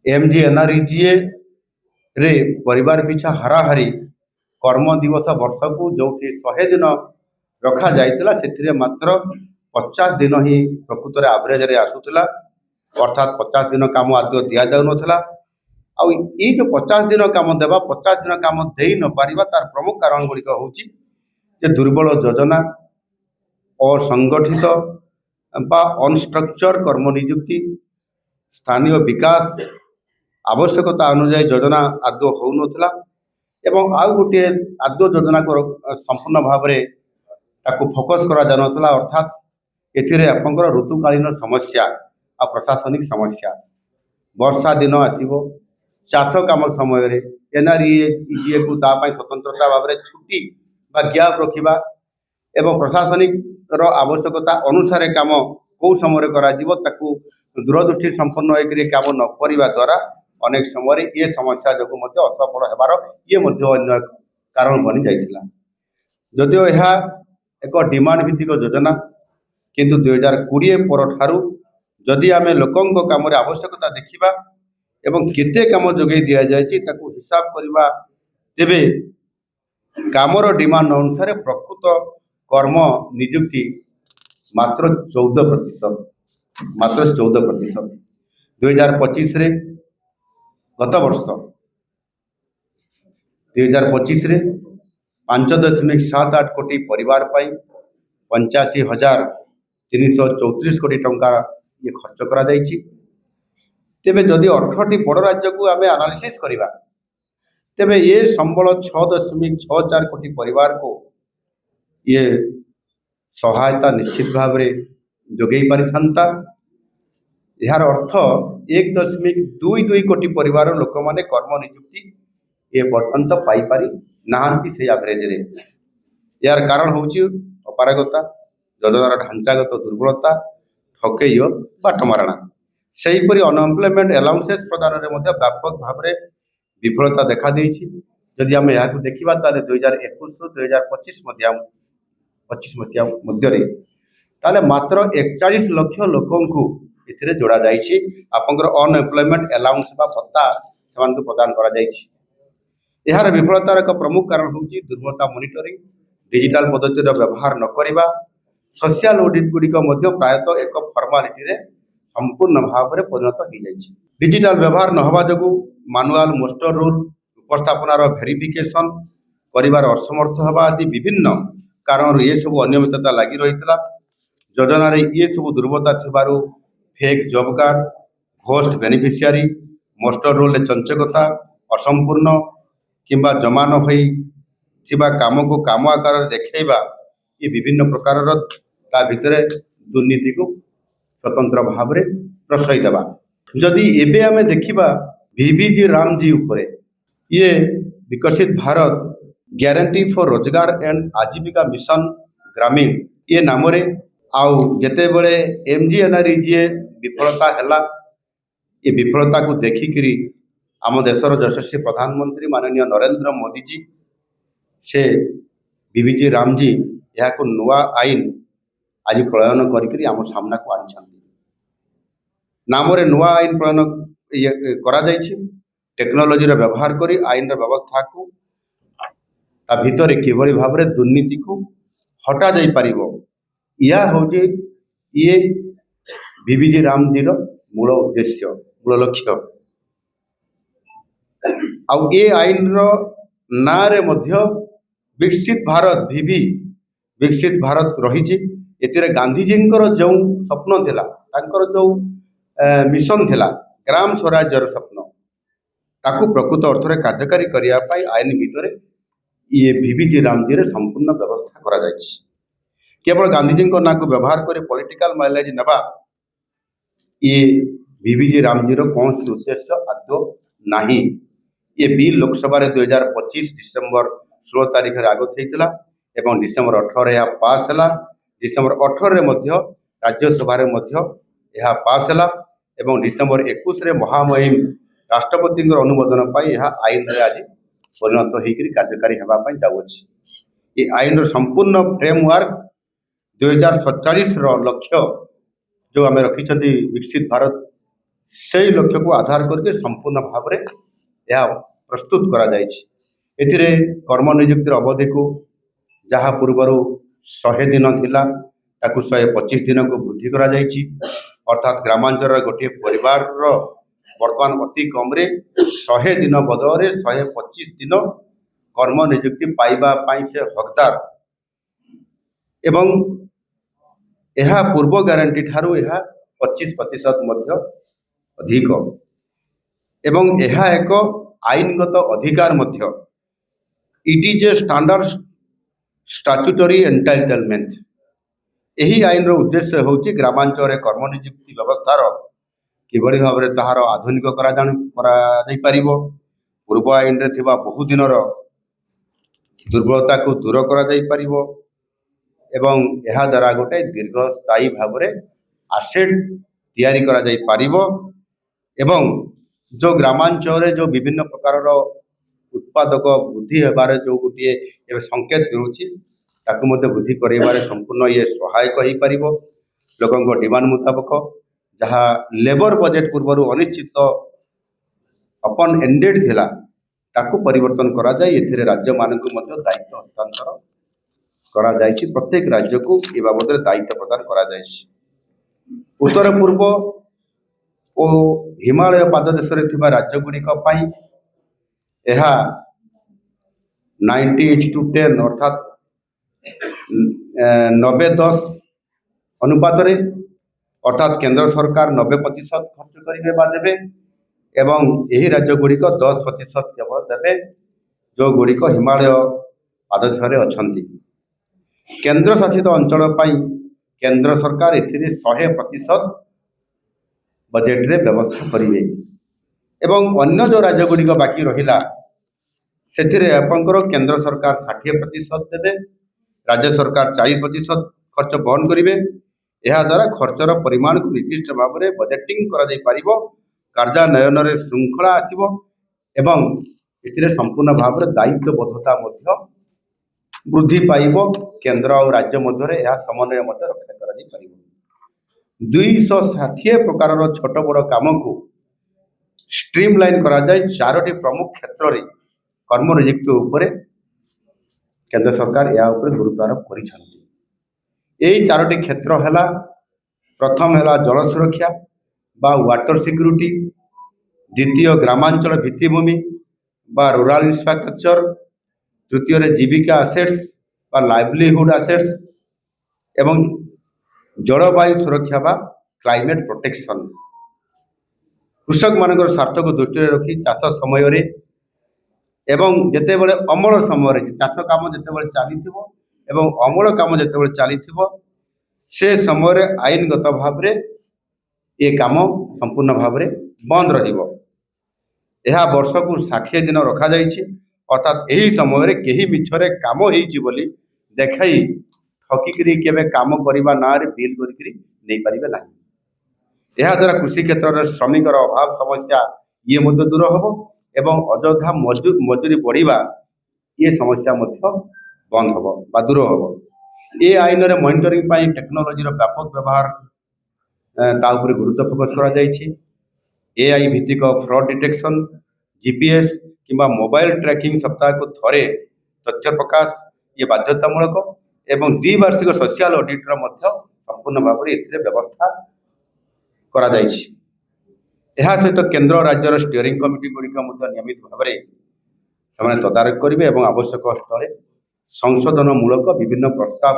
MGNREGA रे परिवार पिछा हाराहारी कर्म दिवस वर्ष को जो 100 दिन रखा जाइतिला से मात्र 50 दिन ही प्रकृत में एवरेज रे आसुला अर्थात 50 दिन काम आदि दि जाऊ नथिला। ये जो 50 दिन काम देवा 50 दिन काम दे न पारिबा तार प्रमुख कारण गुड़िक होची जे दुर्बल योजना असंगठित बा अनस्ट्रक्चर कर्म नियुक्ति स्थानीय विकास आवश्यकता अनुसार योजना आदौ हो नथिला एवं आउ गोटे आदौ योजना को संपूर्ण भाव में ताकू फोकस करा जा नथिला अर्थात एथिरे आपनकर ऋतुकालीन समस्या आ प्रशासनिक समस्या वर्षा दिन आसीबो चाष काम समय रे NREGA को तापाई स्वतंत्रता भाव में छुट्टी बा गैप रखिबा एवं प्रशासनिक रो आवश्यकता अनुसार काम कौ समय करा जीवो ताकू दूरदृष्टि संपन्न होकर काम न करिबा द्वारा अनेक समय ये समस्या जो मध्य असफल हेबार ये मध्य अन्य कारण बनी जाइतिला। जदिओ यह एक डिमांड भित्तिक योजना किंतु 2020 पर ठारू जदि आमे लोकंक काम रे आवश्यकता देखिबा एवं केते काम जोगे दिया जायछि ताकू हिसाब करिबा तेबे कामर डिमांड अनुसार प्रकृत कर्म नियुक्ति मात्र 14%। 2025 रे गत वर्ष 2025 रे 5.78 कोटी परिवार पाई 85,334 कोटी टंका ये खर्च करा जाइछि। तेबे जदि 18टी बड़ राज्य को आमे एनालिसिस करिबा तेबे ये संबल 6.64 कोटी परिवार को ये सहायता निश्चित भाव में जोगई पारिथांता। यार अर्थ 1.22 कोटी परिवार लोक माने कर्म नियुक्ति ये पर्यंत पाई पारि नाहांती से एवरेज रे। यार कारण होची अपारगता योजनार ढांचागत दुर्बलता ठकेय बाटमारणा सेहीपरि अनएम्प्लॉयमेंट अलाउंसेस प्रदान में व्यापक भाव में विफलता देखा देइछि। जदि आम यहाँ देखा ताले 2021 रु 2025 मसीहा मध्य मात्र 41 लाख लोकंकु एथिरे जोड़ा जाइछि आपनकर अनएम्प्लॉयमेंट अलाउंस बा भत्ता सेमानकु प्रदान करा जाइछि। यार विफलतार एक प्रमुख कारण होची दुर्बलता मॉनिटरिंग डिजिटल पद्धतिर व्यवहार न करिबा सोशल ऑडिट गुड़िक प्रायतः एक फॉर्मालिटी रे संपूर्ण भाव में परिणत हो जाइछि। डिजिटल व्यवहार न होबा जगु मैनुअल मोस्टर रूल उपस्थापनार वेरिफिकेशन परिवार असमर्थ होबा आदि विभिन्न कारण ये सब अनियमितता लगी रही योजना रे ये सब दुर्बलता थिबारु fake job card ghost beneficiary muster roll चंचकता असंपूर्ण किंबा जमा न होई थिबा काम को काम आकार देखैबा ये विभिन्न प्रकार भितर दुर्नीति को स्वतंत्र भाव में प्रश्रय देवा। जदि एबे आमे देखिबा VBG रामजी उपरे ये विकसित भारत गारंटी फॉर रोजगार एंड आजीविका मिशन ग्रामीण ये नाम रे आउ जेते बड़े MGNREGA विफलता हैला ये विफलता को देखिकरी आम देशर यशस्वी प्रधानमंत्री माननीय नरेंद्र मोदी जी से VBG रामजी यह को नुआ आईन आज प्रणयन करी आम सामना को आनी नाम रे नुआ आईन प्रणयन करा जाइछि। टेक्नोलोजी रे व्यवहार करी आईन रे व्यवस्था को ता भितर किभली भाव में दुर्नीति को हटा जाई परिबो या होजे ये VBG रामजी रो मूल उद्देश्य मूल लक्ष्य। आउ ये आईन रो ना रे मध्य विकसित भारत VB विकसित भारत रही एतिरे गांधीजी जो स्वप्न थिला तांकर जो मिशन थिला ग्राम स्वराज्यर स्वप्न ताकू प्रकृत अर्थ में कार्यकारी करिया पाई आईन भितर ये VBG रामजी रे संपूर्ण व्यवस्था करा जाइछि। केवल गांधीजी ना को व्यवहार करे पॉलिटिकल माइलेज नेबा ये VBG रामजी रो कौन सी उद्देश्य आदौ नाही। ये बिल लोकसभा 2025 डिसेम्बर 16 तारीख रे आगत होइतिला एवं डिसेम्बर 18 यह पास है। डिसेम्बर 18 मध्य राज्यसभा यह पास है एवं डिसेम्बर 21 रे महामहिम राष्ट्रपति अनुमोदन पाई यह आईन रे आज परिणत होकर कार्यकारी होगा जाऊँगी। ये आईन संपूर्ण फ्रेमवर्क 2047 लक्ष्य जो आम रखी विकसित भारत সেই লক্ষ্ୟକୁ ଆଧାର କରିକି ସମ୍ପୂର୍ଣ୍ଣ ଭାବରେ ଏହା ପ୍ରସ୍ତୁତ କରାଯାଇଛି। ଏଥିରେ କର୍ମ ନିଯୁକ୍ତିର ଅବଧିକୁ ଯାହା ପୂର୍ବରୁ 100 ଦିନ ଥିଲା ତାକୁ 125 ଦିନକୁ ବୃଦ୍ଧି କରାଯାଇଛି। ଅର୍ଥାତ୍ ଗ୍ରାମାଞ୍ଚଳର ଗୋଟିଏ ପରିବାରର ବର୍ତ୍ତମାନ ଅତି କମ୍ରେ 100 ଦିନ ବଦଳରେ 125 ଦିନ କର୍ମ ନିଯୁକ୍ତି ପାଇବା ପାଇଁ ସେ ହକଦାର ଏବଂ ଏହା ପୂର୍ବ ଗ୍ୟାରେଣ୍ଟି ଠାରୁ ଏହା 25% ମଧ୍ୟ ଅଧିକ ଏବଂ ଏହା ଏକ ଆଇନଗତ ଅଧିକାର ମଧ୍ୟ। It is a standard statutory entitlement. ଏହି ଆଇନର ଉଦ୍ଦେଶ୍ୟ ହେଉଛି ଗ୍ରାମାଞ୍ଚଳରେ କର୍ମ ନିଯୁକ୍ତି ବ୍ୟବସ୍ଥାର କିଭଳି ଭାବରେ ତାହାର ଆଧୁନିକ କରାଯାଇପାରିବ, ପୂର୍ବ ଆଇନରେ ଥିବା ବହୁଦିନର ଦୁର୍ବଳତାକୁ ଦୂର କରାଯାଇପାରିବ ଏବଂ ଏହାଦ୍ୱାରା ଗୋଟାଏ ଦୀର୍ଘସ୍ଥାୟୀ ଭାବରେ ଆସେଟ୍ ତିଆରି କରାଯାଇପାରିବ ଏବଂ ଯେଉଁ ଗ୍ରାମାଞ୍ଚଳରେ ଯେଉଁ ବିଭିନ୍ନ ପ୍ରକାରର ଉତ୍ପାଦକ ବୃଦ୍ଧି ହେବାରେ ଯେଉଁ ଗୋଟିଏ ଏବେ ସଂକେତ ମିଳୁଛି ତାକୁ ମଧ୍ୟ ବୃଦ୍ଧି କରାଇବାରେ ସମ୍ପୂର୍ଣ୍ଣ ଇଏ ସହାୟକ ହୋଇପାରିବ। ଲୋକଙ୍କ ଡିମାଣ୍ଡ ମୁତାବକ ଯାହା ଲେବର ବଜେଟ୍ ପୂର୍ବରୁ ଅନିଶ୍ଚିତ ଅପନ୍ ଏଣ୍ଡେଡ୍ ଥିଲା ତାକୁ ପରିବର୍ତ୍ତନ କରାଯାଇ ଏଥିରେ ରାଜ୍ୟମାନଙ୍କୁ ମଧ୍ୟ ଦାୟିତ୍ୱ ହସ୍ତାନ୍ତର କରାଯାଇଛି। ପ୍ରତ୍ୟେକ ରାଜ୍ୟକୁ ଏ ବାବଦରେ ଦାୟିତ୍ୱ ପ୍ରଦାନ କରାଯାଇଛି। ଉତ୍ତର ପୂର୍ବ ଓ ହିମାଳୟ ପାଦଦେଶରେ ଥିବା ରାଜ୍ୟଗୁଡ଼ିକ ପାଇଁ ଏହା 90:10 ଅର୍ଥାତ୍ 90-10 ଅନୁପାତରେ ଅର୍ଥାତ୍ କେନ୍ଦ୍ର ସରକାର 90% ଖର୍ଚ୍ଚ କରିବେ ବା ଦେବେ ଏବଂ ଏହି ରାଜ୍ୟଗୁଡ଼ିକ 10% କେବଳ ଦେବେ ଯେଉଁଗୁଡ଼ିକ ହିମାଳୟ ପାଦଦେଶରେ ଅଛନ୍ତି। କେନ୍ଦ୍ରଶାସିତ ଅଞ୍ଚଳ ପାଇଁ କେନ୍ଦ୍ର ସରକାର ଏଥିରେ 100% ବଜେଟ୍ରେ ବ୍ୟବସ୍ଥା କରିବେ ଏବଂ ଅନ୍ୟ ଯେଉଁ ରାଜ୍ୟଗୁଡ଼ିକ ବାକି ରହିଲା ସେଥିରେ ଆପଣଙ୍କର କେନ୍ଦ୍ର ସରକାର 60% ଦେବେ, ରାଜ୍ୟ ସରକାର 40% ଖର୍ଚ୍ଚ ବହନ କରିବେ। ଏହାଦ୍ୱାରା ଖର୍ଚ୍ଚର ପରିମାଣକୁ ନିର୍ଦ୍ଦିଷ୍ଟ ଭାବରେ ବଜେଟିଂ କରାଯାଇପାରିବ, କାର୍ଯ୍ୟାନ୍ୱୟନରେ ଶୃଙ୍ଖଳା ଆସିବ ଏବଂ ଏଥିରେ ସମ୍ପୂର୍ଣ୍ଣ ଭାବରେ ଦାୟିତ୍ୱବୋଧତା ମଧ୍ୟ ବୃଦ୍ଧି ପାଇବ। କେନ୍ଦ୍ର ଆଉ ରାଜ୍ୟ ମଧ୍ୟରେ ଏହା ସମନ୍ୱୟ ମଧ୍ୟ ରକ୍ଷା କରାଯାଇପାରିବ। 260 ପ୍ରକାରର ଛୋଟ ବଡ଼ କାମକୁ ଷ୍ଟ୍ରିମ୍ ଲାଇନ୍ କରାଯାଇ 4ଟି ପ୍ରମୁଖ କ୍ଷେତ୍ରରେ କର୍ମ ନିଯୁକ୍ତି ଉପରେ କେନ୍ଦ୍ର ସରକାର ଏହା ଉପରେ ଗୁରୁତ୍ୱାରୋପ କରିଛନ୍ତି। ଏହି 4ଟି କ୍ଷେତ୍ର ହେଲା, ପ୍ରଥମ ହେଲା ଜଳ ସୁରକ୍ଷା ବା ୱାଟର ସିକ୍ୟୁରିଟି, ଦ୍ୱିତୀୟ ଗ୍ରାମାଞ୍ଚଳ ଭିତ୍ତିଭୂମି ବା ରୁରାଲ ଇନଫ୍ରାଷ୍ଟ୍ରକ୍ଚର, ତୃତୀୟରେ ଜୀବିକା ଆସେଟ୍ସ ବା ଲାଇଭଲିହୁଡ୍ ଆସେଟ୍ସ ଏବଂ ଜଳବାୟୁ ସୁରକ୍ଷା ବା କ୍ଲାଇମେଟ୍ ପ୍ରୋଟେକ୍ସନ୍। କୃଷକମାନଙ୍କର ସ୍ୱାର୍ଥକୁ ଦୃଷ୍ଟିରେ ରଖି ଚାଷ ସମୟରେ ଏବଂ ଯେତେବେଳେ ଅମଳ ସମୟରେ ଚାଷ କାମ ଯେତେବେଳେ ଚାଲିଥିବ ଏବଂ ଅମଳ କାମ ଯେତେବେଳେ ଚାଲିଥିବ ସେ ସମୟରେ ଆଇନଗତ ଭାବରେ ଏ କାମ ସମ୍ପୂର୍ଣ୍ଣ ଭାବରେ ବନ୍ଦ ରହିବ। ଏହା ବର୍ଷକୁ 60 ଦିନ ରଖାଯାଇଛି। ଅର୍ଥାତ୍ ଏହି ସମୟରେ କେହି ମିଛରେ କାମ ହେଇଛି ବୋଲି ଦେଖାଇ ଠକିକିରି କେବେ କାମ କରିବା ନାଁରେ ବିଲ୍ କରିକିରି ନେଇପାରିବେ ନାହିଁ। ଏହାଦ୍ୱାରା କୃଷି କ୍ଷେତ୍ରରେ ଶ୍ରମିକର ଅଭାବ ସମସ୍ୟା ଇଏ ମଧ୍ୟ ଦୂର ହେବ ଏବଂ ଅଯଥା ମଜୁରୀ ବଢ଼ିବା ଏ ସମସ୍ୟା ମଧ୍ୟ ବନ୍ଦ ହେବ ବା ଦୂର ହେବ। ଏ ଆଇନରେ ମନିଟରିଂ ପାଇଁ ଟେକ୍ନୋଲୋଜିର ବ୍ୟାପକ ବ୍ୟବହାର ତା ଉପରେ ଗୁରୁତ୍ୱ ଫୋକସ୍ କରାଯାଇଛି। AI ଭିତ୍ତିକ ଫ୍ରଡ୍ ଡିଟେକ୍ସନ୍, GPS କିମ୍ବା ମୋବାଇଲ ଟ୍ରାକିଂ ସପ୍ତାହକୁ ଥରେ ତଥ୍ୟ ପ୍ରକାଶ ଇଏ ବାଧ୍ୟତାମୂଳକ ଏବଂ ଦ୍ୱିବାର୍ଷିକ ସୋସିଆଲ ଅଡିଟ୍ର ମଧ୍ୟ ସମ୍ପୂର୍ଣ୍ଣ ଭାବରେ ଏଥିରେ ବ୍ୟବସ୍ଥା କରାଯାଇଛି। ଏହା ସହିତ କେନ୍ଦ୍ର ରାଜ୍ୟର ଷ୍ଟିଅରିଂ କମିଟି ଗୁଡ଼ିକ ମଧ୍ୟ ନିୟମିତ ଭାବରେ ସେମାନେ ତଦାରଖ କରିବେ ଏବଂ ଆବଶ୍ୟକ ସ୍ଥଳେ ସଂଶୋଧନମୂଳକ ବିଭିନ୍ନ ପ୍ରସ୍ତାବ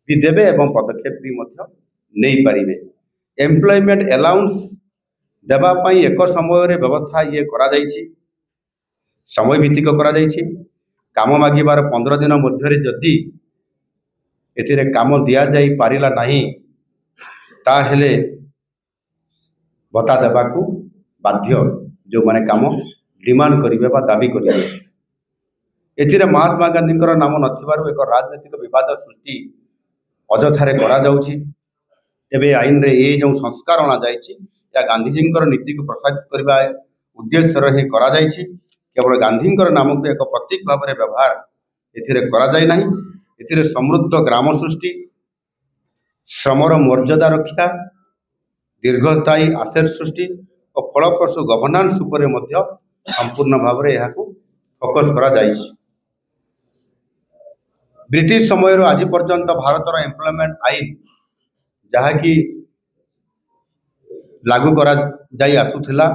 ବି ଦେବେ ଏବଂ ପଦକ୍ଷେପ ବି ମଧ୍ୟ ନେଇପାରିବେ। ଏମ୍ପ୍ଲୟମେଣ୍ଟ ଆଲାଉନ୍ସ ଦେବା ପାଇଁ ଏକ ସମୟରେ ବ୍ୟବସ୍ଥା ଇଏ କରାଯାଇଛି, ସମୟ ଭିତ୍ତିକ କରାଯାଇଛି। କାମ ମାଗିବାର 15 ଦିନ ମଧ୍ୟରେ ଯଦି ଏଥିରେ କାମ ଦିଆଯାଇ ପାରିଲା ନାହିଁ ତାହେଲେ ଭତ୍ତା ଦେବାକୁ ବାଧ୍ୟ ଯେଉଁମାନେ କାମ ଡିମାଣ୍ଡ କରିବେ ବା ଦାବି କରିବେ। ଏଥିରେ ମହାତ୍ମା ଗାନ୍ଧୀଙ୍କର ନାମ ନଥିବାରୁ ଏକ ରାଜନୈତିକ ବିବାଦ ସୃଷ୍ଟି ଅଯଥାରେ କରାଯାଉଛି। ତେବେ ଆଇନରେ ଏ ଯେଉଁ ସଂସ୍କାର ଅଣାଯାଇଛି ଏହା ଗାନ୍ଧିଜୀଙ୍କର ନୀତିକୁ ପ୍ରସାରିତ କରିବା ଉଦ୍ଦେଶ୍ୟରେ ହିଁ କରାଯାଇଛି। କେବଳ ଗାନ୍ଧୀଙ୍କର ନାମକୁ ଏକ ପ୍ରତୀକ ଭାବରେ ବ୍ୟବହାର ଏଥିରେ କରାଯାଇ ନାହିଁ। ଏଥିରେ ସମୃଦ୍ଧ ଗ୍ରାମ ସୃଷ୍ଟି, ଶ୍ରମର ମର୍ଯ୍ୟାଦା ରକ୍ଷା, ଦୀର୍ଘସ୍ଥାୟୀ ଆସେଟ୍ ସୃଷ୍ଟି और फलप्रसू गवर्नान्स उपरे मध्य संपूर्ण भाव में यहाँ फोकस करा जाइछि। ब्रिटिश समय आज पर्यंत भारतर एम्प्लॉयमेंट आईन जहाँकि लागू करा जाई आसुथिला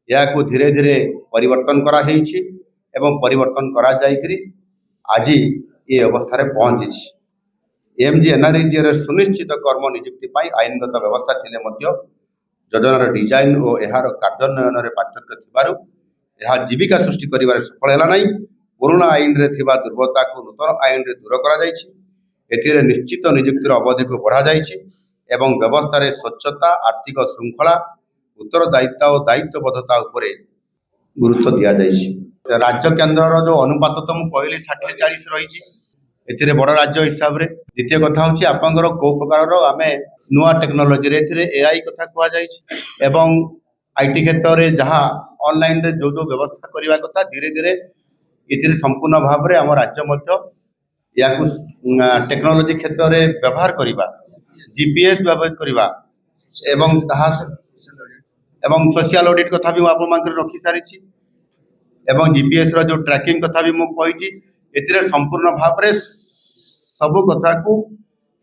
याकू धीरे धीरे परिवर्तन करा हेछि एवं परिवर्तन करा जाइकरी आज ये अवस्था रे पहुंची। एमजीएनआरईजी रे सुनिश्चित कर्म नियुक्ति पाई आईनगत व्यवस्था थिले मध्य योजनार डिजाइन और यार कार्यान्वयन रे पार्थक्य थिबारु यह जीविका सृष्टि करिवार सफल हैला नहीं। पुराना आईन रे थिबा दुर्बलता को नूतन आईन रे दूर करा जाइछि। एथिरे निश्चित नियुक्तिर अवधि को बढ़ा जाइछि एवं व्यवस्था रे स्वच्छता आर्थिक श्रृंखला उत्तरदायित्व और दायित्वबद्धता उपरे गुरुत्व दिया जाइछि। राज्य केन्द्र जो अनुपात तो मुझे कहली 60-40 रही एथिरे बड़ राज्य हिसाब रे। द्वितीय कथा होछि आपनकर को प्रकार आमे नुआ टेक्नोलोजी रे एथिरे एआई कथा कुआ जाइछि एवं आईटी क्षेत्र रे जहाँ ऑनलाइन रे जो जो व्यवस्था करबा कथा धीरे धीरे एथिरे संपूर्ण भाव रे हम राज्य मध्य याकू टेक्नोलोजी क्षेत्र रे व्यवहार करबा जीपीएस व्यवहार करबा एवं ताहा एवं सोशल ऑडिट कथा भी आप रखी सारी एवं जीपीएस रो जो ट्रैकिंग कथा भी मुझे कही एथिरे संपूर्ण भाव में सबु कथा को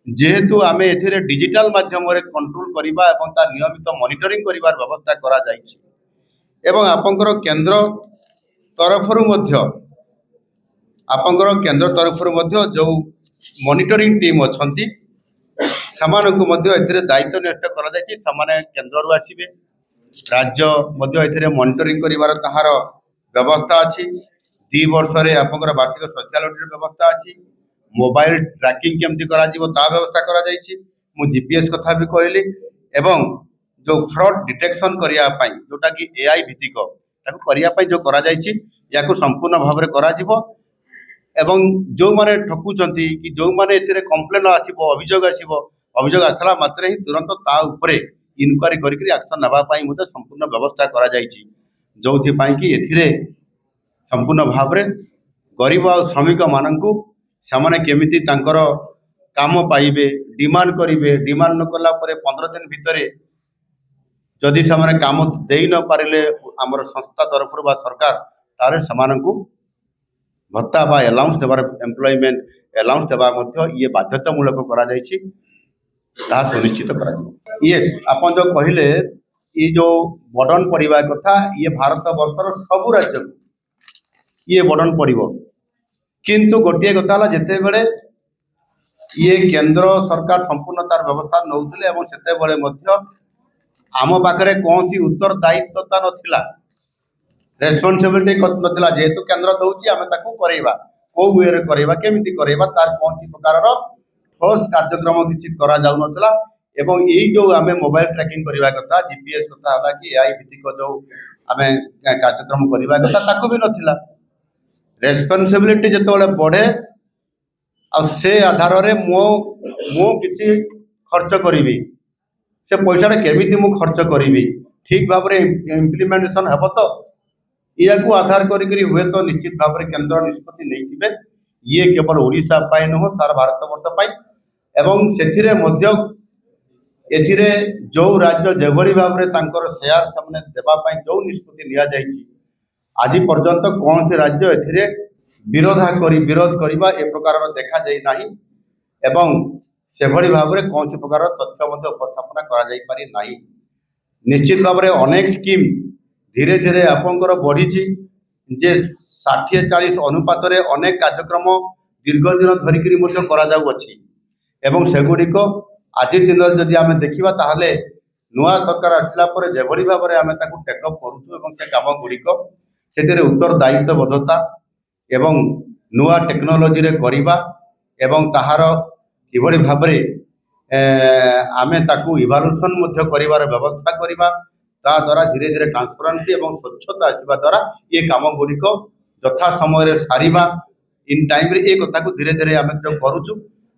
जेहेतु आमे एथिरे डिजिटल माध्यम रे कंट्रोल करबा एवं ता नियमित मॉनिटरिंग करिवार व्यवस्था करा जाइछि एवं आपनकर केंद्र तरफरु मध्य जो मॉनिटरिंग टीम अछंती समानकु मध्य एथिरे दायित्व न्यस्त करा जाइछि। समाने केंद्र रु आसीबे राज्य मध्य एथिरे मॉनिटरिंग करिवार ताहार व्यवस्था अछि। 2 वर्ष रे आपनकर वार्षिक सोशल ऑडिट व्यवस्था अछि। मोबाइल ट्रैकिंग केमती करा जीवो ता व्यवस्था करा जाइछि। मु जीपीएस कथा भी कहली एवं जो फ्रॉड डिटेक्शन करिया पई जोटा कि एआई भित्तिक ताको करिया पई जो करा जाइछि याको संपूर्ण भाव रे करा जीवो एवं जो माने ठकुचंती कि जो माने एथिरे कंप्लेन आसीबो अभियोग आसला मात्रे ही तुरंत ता उपरे इनक्वारी करिकरी एक्शन नबा पाई मुझे संपूर्ण व्यवस्था करा जाइछि जोथि पाई कि एथिरे संपूर्ण भाव रे गरीब और श्रमिक माननकु सामाने केमिति तांकर काम पाइबे डिमांड करिवे डिमांड न कला परे 15 दिन भितरे जदि सामाने काम देई न पारिले हमर संस्था तरफ बा सरकार तारे समानकु भत्ता बा अलाउंस देबार एम्प्लॉयमेंट अलाउंस देबा मध्य ये बाध्यतामूलक करा जाइछि ता सुनिश्चित करा जाय। यस आपन जो कहिले ये जो बर्डन पड़िबा कथा ये भारत वर्षर सबु राज्य ये बर्डन पड़िबो किंतु गोटे कथा हला जेते बेले ये केंद्र सरकार संपूर्ण तार व्यवस्था नौथिले एवं सेते बेले मध्य आम पाखरे कौन सी उत्तरदायित्वता नथिला रेस्पॉन्सिबिलिटी नथिला जेहेतु केंद्र दउची आमे ताकू करेबा को वे रे करेबा केमिति करेबा तार कौन सी प्रकार रो ठोस कार्यक्रम किछि करा जाउ नथिला एवं यही जो आमे मोबाइल ट्रैकिंग करबा कथा जीपीएस कथा हला कि एआई भित्तिक जो आमे कार्यक्रम करबा कथा ताकू भी नथिला। रेस्पॉन्सिबिलिटी जेतोले बढ़े आ से आधार रे मो किछि खर्च करिवि से पैसा केमिति मु खर्च करिवि ठीक भाव रे इम्प्लीमेंटेशन हेबो तो याकू आधार करी हुए तो निश्चित भाव रे केंद्र निष्पत्ति नहीं ये केवल ओडिशा पाई नुह सारा भारत वर्ष पाई एवं सेथिरे मध्य एथिरे जो राज्य जेभली भाव रे तांकर शेयर सामने देबा पाई जो निष्पत्ति लिया जाइछि आज पर्यंत कौन से राज्य एथिरे विरोध करिबा ए प्रकार देखा जाई नाही एवं सेभली भाव रे कौन से प्रकार तथ्य मध्य उपस्थापना करा जाई पारि नाही। निश्चित भाव रे अनेक स्कीम धीरे धीरे आपनकर बढ़ी जे 60-40 अनुपात रे अनेक कार्यक्रम दीर्घ दिन धरिकी करा जाउ अछि एवं सेगुड़िक आज दिन जदि आमे देखिबा ताहले नुआ सरकार आसला पर जेभली भाव रे आमे ताकू टेकअप करूछु एवं से काम गुड़िक सेतिरे उत्तरदायित्वबद्धता एवं नुआ टेक्नोलोजी रे करिबा एवं ताहार किभली भाव रे आमे ताकू इवालुएशन मध्य करिवार व्यवस्था करिबा ता द्वारा धीरे धीरे ट्रांसपेरेंसी एवं स्वच्छता आसवा द्वारा ये काम गुड़िक यथा समय सारिबा इन टाइम रे ए कथा को धीरे धीरे आमे जो करूछु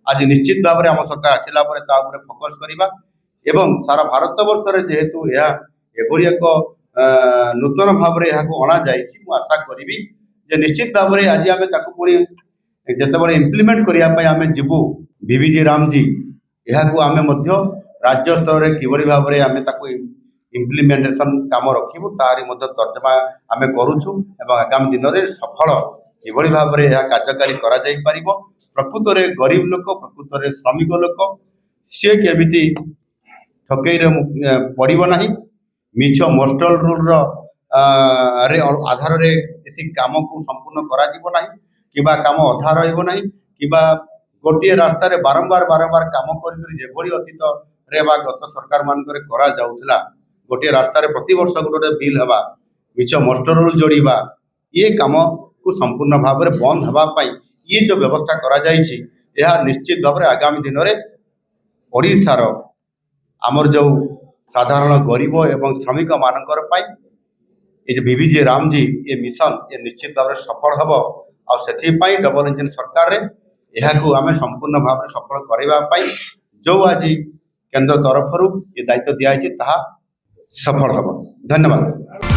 आज निश्चित भाव रे हम सरकार आसिला परे ता ऊपर फोकस करिबा एवं सारा भारत वर्ष रे जेहेतु या एभली एक नूतन भाव रे याको अणा जाइछि मु आशा करिवि जे निश्चित भाव रे आज आमे ताकू पुरी जेतेबेले इम्प्लीमेंट करिया पय आमे जिबु बीबीजी रामजी याको आमे मध्य राज्य स्तर रे किभली भाव रे आमे ताकू इम्प्लीमेंटेशन काम रखिबु तारि मध्य तर्जमा आमे करूछु एवं आगामी दिन में सफल एभली भाव में यह कार्यकारी करा जाई परिबो। प्रकृत रे गरीब लोक प्रकृत रे श्रमिक लोक सी केमिति ठकई पड़ब ना मिछ मोस्टल रूल आधार ये कम को संपूर्ण करा किबा काम अधा रही किबा गोटे रास्ता रे बारंबार बारंबार काम कर अतीत रे बा गत सरकार मानक करा जाउथला गोटे रास्ता रे प्रति वर्ष गोटे बिल हवा मिछ मोस्टर रूल जोड़वा ये काम को संपूर्ण भाव में बंद हवाई ये जो व्यवस्था करा जाइछि यह निश्चित भाव में आगामी दिन में ओडिशार आमर जो साधारण गरीब एवं श्रमिक मानकर पाई ये जो बीबीजी रामजी ये मिशन ये निश्चित भाव में सफल हम आपाई डबल इंजन सरकार रे यह आम संपूर्ण भाव में सफल करने जो आज केंद्र तरफ ये दायित्व दिखाई सफल हम। धन्यवाद।